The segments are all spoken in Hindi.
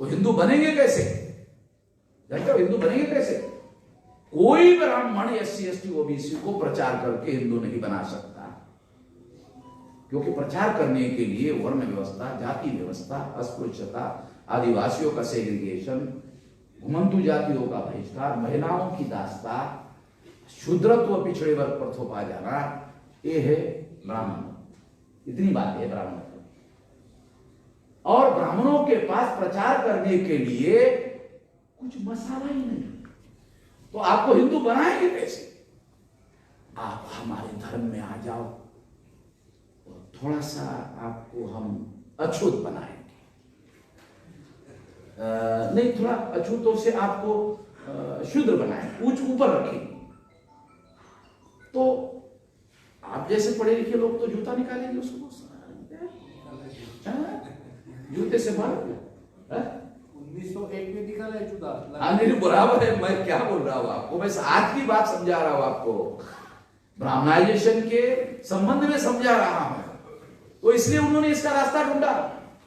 वो हिंदू बनेंगे कैसे? हिंदू बनेंगे कैसे? कोई ब्राह्मण SC ST OBC को प्रचार करके हिंदू नहीं बना सकता, क्योंकि प्रचार करने के लिए वर्ण व्यवस्था, जाति व्यवस्था, अस्पृश्यता, आदिवासियों का सेग्रीगेशन, घुमंतु जातियों का बहिष्कार, महिलाओं की दास्ता, शूद्रत्व, पिछड़े वर्ग पर थोपा जाना, ये है ब्राह्मण। इतनी बात है ब्राह्मण। और ब्राह्मणों के पास प्रचार करने के लिए कुछ मसाला ही नहीं, तो आपको हिंदू बनाएंगे कैसे? आप हमारे धर्म में आ जाओ और थोड़ा सा आपको हम अछूत बनाएंगे, नहीं थोड़ा अछूतों से आपको शूद्र बनाएंगे, ऊपर रखेंगे। तो आप जैसे पढ़े लिखे लोग तो जूता निकालेंगे उसको, जूते से मार 1901 में निकाला है जूता। हाँ नहीं बराबर है, मैं क्या बोल रहा हूँ आपको, मैं आज की बात समझा रहा हूँ आपको, ब्राह्मणाइजेशन के संबंध में समझा रहा हूं। तो इसलिए उन्होंने इसका रास्ता ढूंढा,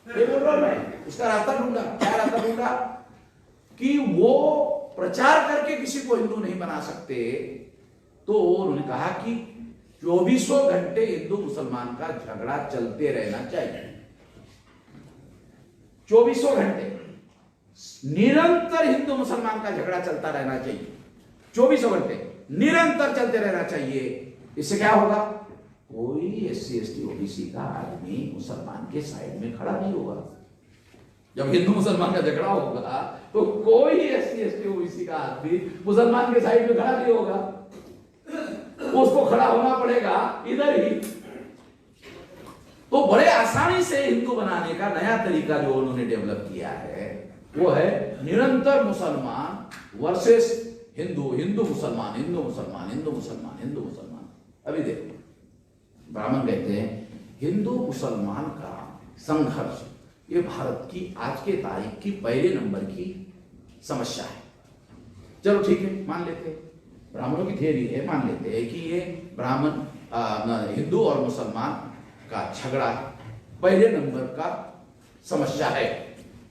ये बोल रहा हूं मैं, इसका रास्ता ढूंढा। क्या रास्ता ढूंढा? कि वो प्रचार करके किसी को हिंदू नहीं बना सकते, तो उन्होंने कहा कि 24 घंटे हिंदू मुसलमान का झगड़ा चलते रहना चाहिए। 24 घंटे निरंतर हिंदू मुसलमान का झगड़ा चलता रहना चाहिए, 24 घंटे निरंतर चलते रहना चाहिए। इससे क्या होगा? कोई SC ST OBC का आदमी मुसलमान के साइड में खड़ा नहीं होगा। जब हिंदू मुसलमान का झगड़ा होगा तो कोई SC ST OBC का आदमी मुसलमान के साइड में खड़ा नहीं होगा, उसको खड़ा होना पड़ेगा इधर ही। तो बड़े आसानी से हिंदू बनाने का नया तरीका जो उन्होंने डेवलप किया है वो है निरंतर मुसलमान वर्सेस हिंदू, हिंदू मुसलमान, हिंदू मुसलमान, हिंदू मुसलमान, हिंदू मुसलमान। अभी देखो, ब्राह्मण कहते हैं हिंदू मुसलमान का संघर्ष ये भारत की आज के तारीख की पहले नंबर की समस्या है। चलो ठीक है, मान लेते हैं, ब्राह्मणों की थियरी है, मान लेते हैं कि ये ब्राह्मण हिंदू और मुसलमान का झगड़ा पहले नंबर का समस्या है।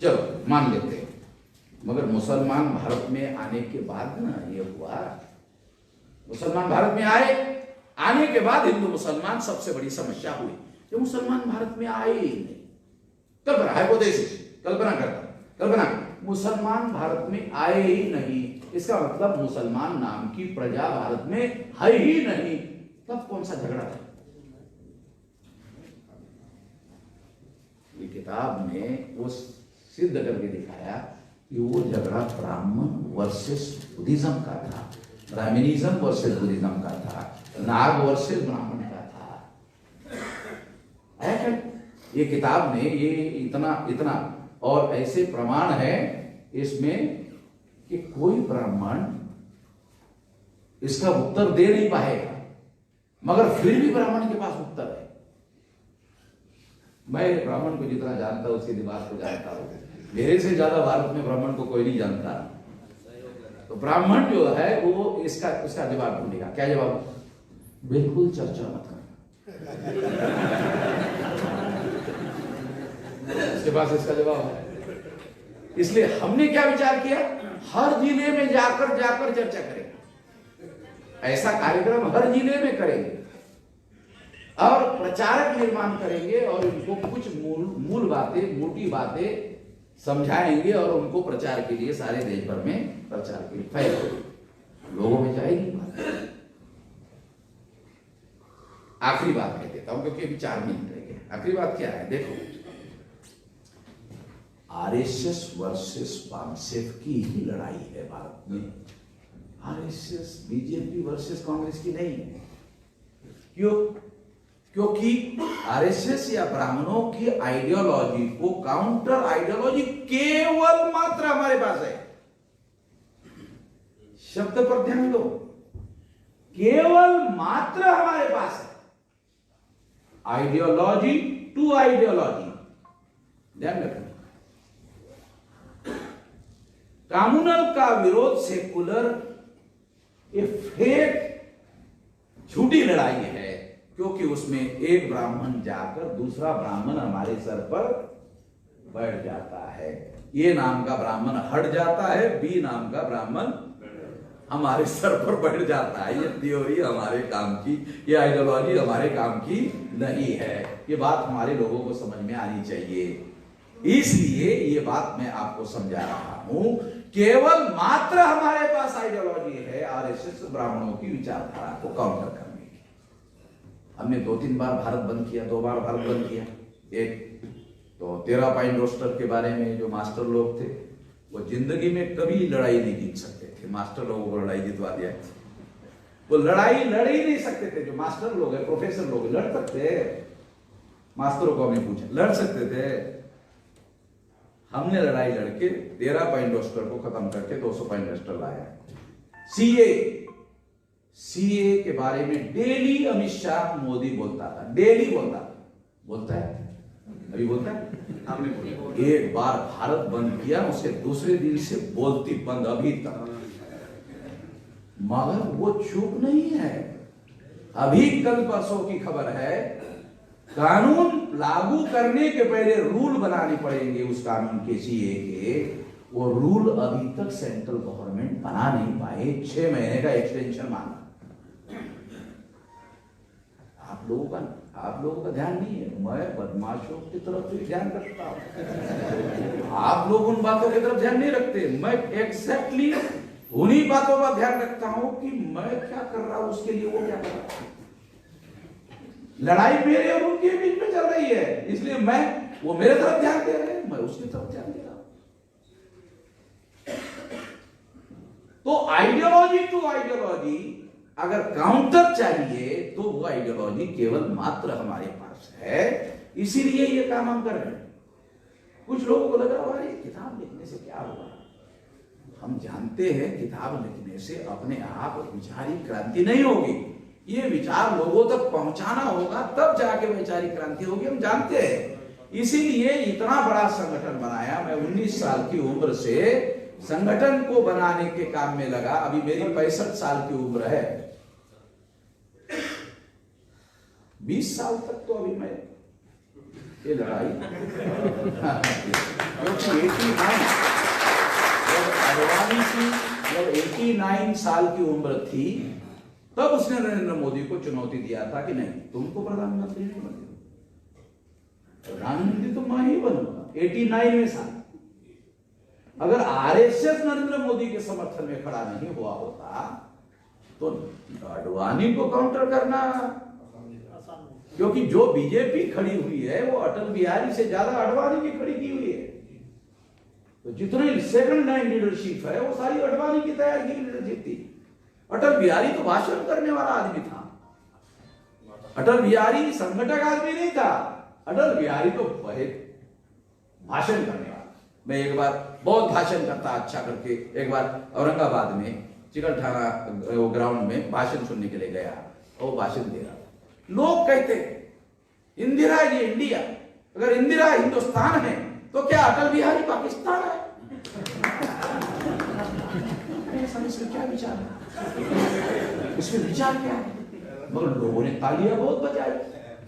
चलो मान लेते हैं, मगर मुसलमान भारत में आने के बाद ना ये हुआ, मुसलमान भारत में आने के बाद हिंदू मुसलमान सबसे बड़ी समस्या हुई। जो मुसलमान भारत में आए ही नहीं, कल्पना हाइपोथेसिस, कल्पना मुसलमान भारत में आए ही नहीं, इसका मतलब मुसलमान नाम की प्रजा भारत में है ही नहीं, तब कौन सा झगड़ा था? ये किताब ने वो सिद्ध करके दिखाया कि वो झगड़ा ब्राह्मण वर्सेस बुद्धिज्म का था, ब्राह्मणिज्म वर्सेस बुद्धिज्म का था, नाग वर्सेस ब्राह्मण का था। ये किताब ने ये इतना और ऐसे प्रमाण है इसमें कि कोई ब्राह्मण इसका उत्तर दे नहीं पाएगा, मगर फिर भी ब्राह्मण के पास उत्तर है। मैं ब्राह्मण को जितना जानता हूं उसके दिमाग को जानता हूं, मेरे से ज्यादा भारत में ब्राह्मण को कोई नहीं जानता। तो ब्राह्मण जो है वो इसका जवाब ढूंढेगा। क्या जवाब? बिल्कुल चर्चा मत करना, इसके पास इसका जवाब है। इसलिए हमने क्या विचार किया, हर जिले में जाकर चर्चा करेंगे, ऐसा कार्यक्रम हर जिले में करेंगे और प्रचारक निर्माण करेंगे और उनको कुछ मूल बातें, मोटी बातें समझाएंगे और उनको प्रचार के लिए सारे देश भर में प्रचार के लिए फैलेंगे, लोगों में जाएगी बात। आखिरी बात कह देता हूं क्योंकि अभी 4 मिनट रह गए। आखिरी बात क्या है? देखो, RSS वर्सेस वामसेफ की ही लड़ाई है भारत में, RSS BJP वर्सेस कांग्रेस की नहीं है। क्यों? क्योंकि RSS या ब्राह्मणों की आइडियोलॉजी को काउंटर आइडियोलॉजी केवल मात्र हमारे पास है। शब्द पर ध्यान दो, केवल मात्र हमारे पास है। आइडियोलॉजी टू आइडियोलॉजी, ध्यान रखना। कम्युनल का विरोध सेकुलर ये फेक झूठी लड़ाई है, क्योंकि उसमें एक ब्राह्मण जाकर दूसरा ब्राह्मण हमारे सर पर बढ़ जाता है। ए नाम का ब्राह्मण हट जाता है, बी नाम का ब्राह्मण हमारे सर पर बैठ जाता है। ये थ्योरी हमारे काम की, ये आइडियोलॉजी हमारे काम की नहीं है। ये बात हमारे लोगों को समझ में आनी चाहिए। इसलिए ये बात मैं आपको समझा रहा हूं। केवल मात्र हमारे पास आइडियोलॉजी है आरएसएस ब्राह्मणों की विचारधारा को काउंटर करने की। हमने 2-3 बार भारत बंद किया, 2 बार भारत बंद किया। एक तो 13 पॉइंट रोस्टर के बारे में जो मास्टर लोग थे वो जिंदगी में कभी लड़ाई नहीं जीत सकते थे। मास्टर लोगों को लड़ाई जितवा दिया, वो लड़ाई लड़ ही नहीं सकते थे। जो मास्टर लोग है, प्रोफेसर लोग लड़ सकते, मास्टरों को हमने पूछा लड़ सकते थे। हमने लड़ाई लड़के 13 पॉइंट रोस्टर को खत्म करके 200 पॉइंट रोस्टर लाया। सीए के बारे में डेली अमित शाह मोदी बोलता था, डेली बोलता है, अभी बोलता है। हमने एक बार भारत बंद किया, उसके दूसरे दिन से बोलती बंद अभी तक। मगर वो चुप नहीं है। अभी कल परसों की खबर है, कानून लागू करने के पहले रूल बनाने पड़ेंगे उस कानून के सीए के। वो रूल अभी तक सेंट्रल गवर्नमेंट बना नहीं पाए। 6 महीने का एक्सटेंशन मांगा। आप लोगों का ध्यान नहीं है। मैं बदमाशों की तरफ भी ध्यान रखता हूं, आप लोग उन बातों की तरफ ध्यान नहीं रखते। मैं एग्जैक्टली उन्हीं बातों का ध्यान रखता हूं कि मैं क्या कर रहा हूं, उसके लिए वो क्या कर रहा है। लड़ाई मेरे और उनके बीच में चल रही है, इसलिए वो मेरे तरफ ध्यान दे रहे हैं, मैं उसकी तरफ ध्यान दे रहा हूं। तो आइडियोलॉजी टू आइडियोलॉजी अगर काउंटर चाहिए तो वो आइडियोलॉजी केवल मात्र हमारे पास है। इसीलिए ये काम हम कर रहे हैं। कुछ लोगों को लग रहा है किताब लिखने से क्या होगा। हम जानते हैं किताब लिखने से अपने आप वैचारिक क्रांति नहीं होगी। ये विचार लोगों तक पहुंचाना होगा, तब जाके वैचारिक क्रांति होगी, हम जानते हैं। इसीलिए इतना बड़ा संगठन बनाया। मैं 19 साल की उम्र से संगठन को बनाने के काम में लगा। अभी मेरी 65 साल की उम्र है। 20 साल तक तो अभी मैं ये लड़ाई क्योंकि 89 साल की उम्र थी, तब उसने नरेंद्र मोदी को चुनौती दिया था कि नहीं, तुमको प्रधानमंत्री नहीं बनूंगा, प्रधानमंत्री तो मैं ही बनूंगा। 89 में साल। अगर आरएसएस नरेंद्र मोदी के समर्थन में खड़ा नहीं हुआ होता तो अडवाणी को काउंटर करना, क्योंकि जो बीजेपी खड़ी हुई है वो अटल बिहारी से ज्यादा अडवाणी की खड़ी की हुई है। तो जितनी सेकंड लाइन लीडरशिप है वो सारी अडवाणी की तैयार की लीडरशिप थी। अटल बिहारी तो भाषण करने वाला आदमी था। अटल बिहारी संगठक आदमी नहीं था। अटल बिहारी तो भाषण करने वाला। मैं एक बार बहुत भाषण करता अच्छा करके, एक बार औरंगाबाद में चिकलठाना ग्राउंड में भाषण सुनने के लिए गया और वो भाषण दे रहा। लोग कहते इंदिरा इज इंडिया, अगर इंदिरा हिंदुस्तान है तो क्या अटल बिहारी पाकिस्तान है? इसमें क्या विचार है? इसमें विचार क्या है? मगर लोगों ने तालियां बहुत बजाई।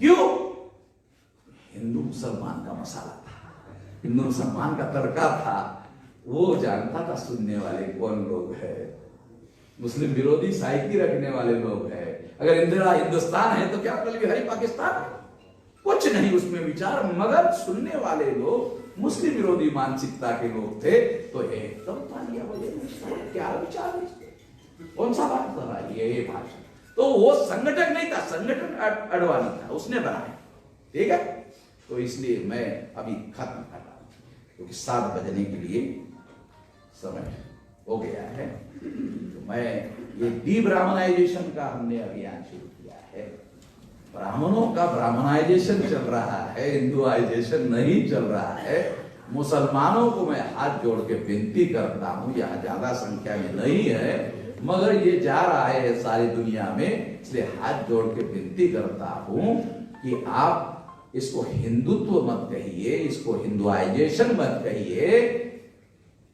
क्यों? हिंदू मुसलमान का मसाला था, हिंदू मुसलमान का तड़का था। वो जानता था सुनने वाले कौन लोग है। मुस्लिम विरोधी साइकी रखने वाले लोग हैं। अगर इंदिरा हिंदुस्तान है तो क्या अटल बिहारी पाकिस्तान है? कुछ नहीं उसमें विचार। मगर सुनने वाले लोग मुस्लिम विरोधी मानसिकता के लोग थे तो एकदम तालियां बजे। क्या विचार है? कौन सा बात कर रहा है ये भाषण? तो वो संगठन नहीं था, संगठन अडवाणी था, उसने बनाया। ठीक है, तो इसलिए मैं अभी खत्म कर रहा हूं क्योंकि 7 बजने के लिए समय हो गया है। तो मैं ये डीब्राह्मणाइजेशन का हमने अभियान शुरू किया है। ब्राह्मणों का ब्राह्मणाइजेशन चल रहा है, हिंदुआइजेशन नहीं चल रहा है। मुसलमानों को मैं हाथ जोड़ के विनती करता हूं, यहाँ ज्यादा संख्या में नहीं है मगर ये जा रहा है सारी दुनिया में, इसलिए हाथ जोड़ के विनती करता हूं कि आप इसको हिंदुत्व मत कहिए, इसको हिंदुआइजेशन मत कहिए।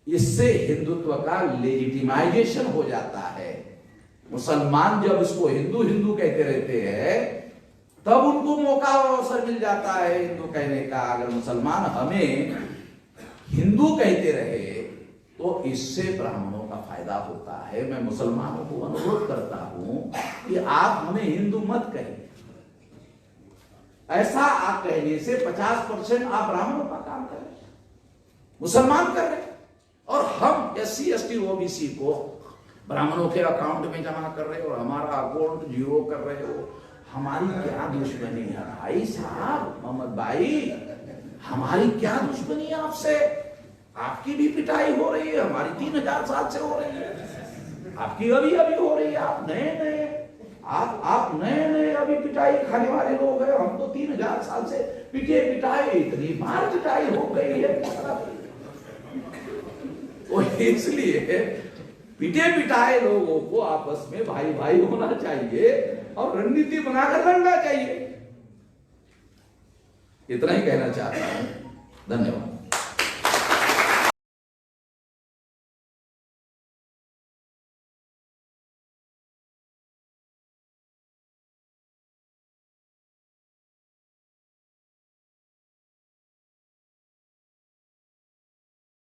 इससे हिंदुत्व का लेजिटिमाइजेशन हो जाता है। मुसलमान जब इसको हिंदू हिंदू कहते रहते हैं तब उनको मौका और अवसर मिल जाता है हिंदू कहने का। अगर मुसलमान हमें हिंदू कहते रहे तो इससे ब्राह्मणों का फायदा होता है। मैं मुसलमानों को अनुरोध करता हूं कि आप हमें हिंदू मत कहिए। ऐसा आप कहने से 50% आप ब्राह्मणों का काम कर रहे हैं, मुसलमान कर रहे हैं, और हम SC ST OBC को ब्राह्मणों के अकाउंट में जमा कर रहे हो और हमारा अकाउंट 0 कर रहे हो। हमारी क्या दुश्मनी है भाई साहब, मोहम्मद भाई, हमारी क्या दुश्मनी है आपसे? आपकी भी पिटाई हो रही है, हमारी 3000 साल से हो रही है, आपकी अभी अभी हो रही है। आप नए अभी पिटाई खाने वाले लोग हैं। हम तो 3000 साल से पिटाई इतनी बार पिटाई हो गई है। इसलिए पिटाए लोगों को आपस में भाई भाई होना चाहिए और रणनीति बनाकर लड़ना चाहिए। इतना ही कहना चाहता हूं। धन्यवाद।